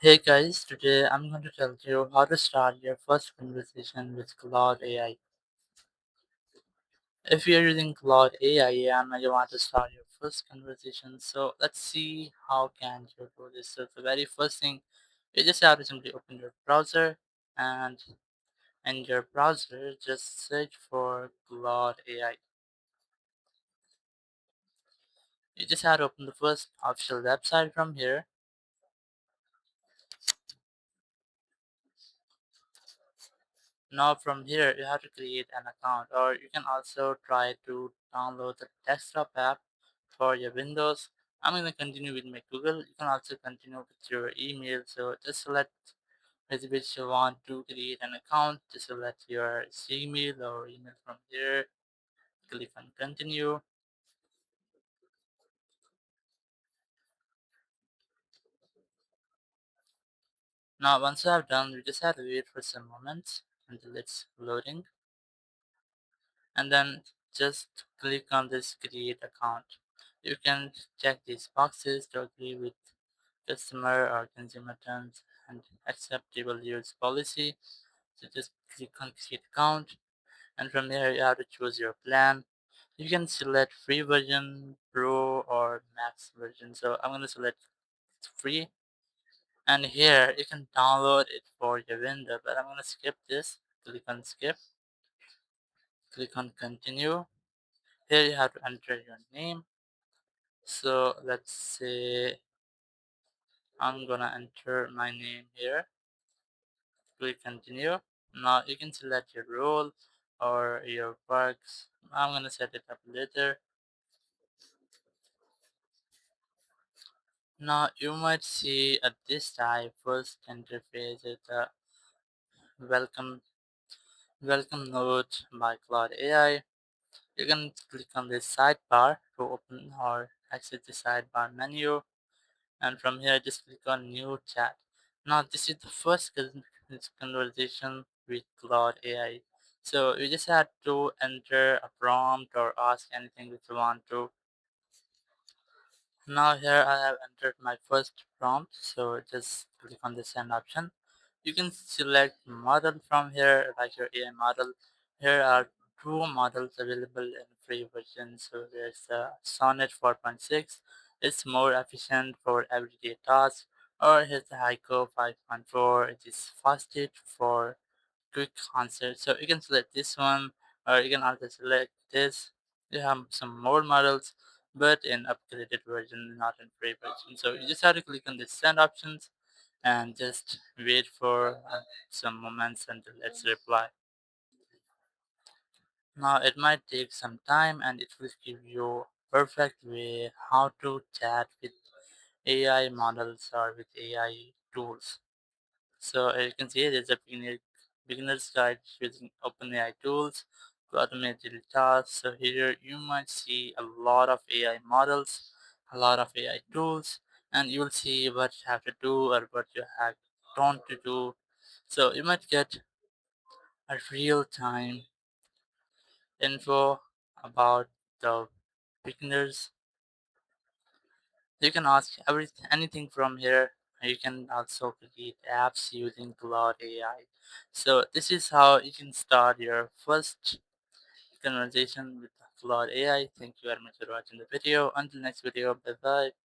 Hey guys, today I'm going to tell you how to start your first conversation with Claude AI. If you're using Claude AI and you want to start your first conversation, so let's see how can you do this. So the very first thing, you just have to simply open your browser and in your browser just search for Claude AI. You just have to open the first official website from here. Now from here you have to create an account, or you can also try to download the desktop app for your Windows. I'm going to continue with my Google. You can also continue with your email. So just select with which you want to create an account. Just select your Gmail or email from here. Click on continue. Now once you have done, you just have to wait for some moments until it's loading. And then just click on this create account. You can check these boxes to agree with customer or consumer terms and acceptable use policy. So just click on create account, and from here you have to choose your plan. You can select free version, pro, or max version. So I'm gonna select free, and here you can download it for your window, but I'm gonna skip this. Click on skip, click on continue. Here you have to enter your name. So let's say I'm gonna enter my name here. Click continue. Now you can select your role or your works. I'm gonna set it up later. Now you might see at this time first interface is a welcome note by Claude AI. You can click on this sidebar to open or exit the sidebar menu, and from here just click on new chat. Now this is the first conversation with Claude AI. So you just have to enter a prompt or ask anything that you want to. Now here I have entered my first prompt, so just click on the send option. You can select model from here, like your AI model. Here are two models available in free version. So there's the Sonnet 4.6. It's more efficient for everyday tasks. Or here's the Haiku 5.4. It is fastest for quick answer. So you can select this one, or you can also select this. You have some more models, but in upgraded version, not in free version. So you just have to click on the send options and just wait for some moments until it's reply. Now it might take some time and it will give you perfect way how to chat with AI models or with AI tools. So as you can see, there's a beginner's guide using OpenAI tools to automate daily tasks. So here you might see a lot of AI models, a lot of AI tools, and you will see what you have to do or what you have don't to do. So you might get a real time info about the beginners. You can ask anything from here. You can also create apps using Claude AI. So this is how you can start your first conversation with Claude AI. Thank you very much for watching the video. Until next video, bye bye.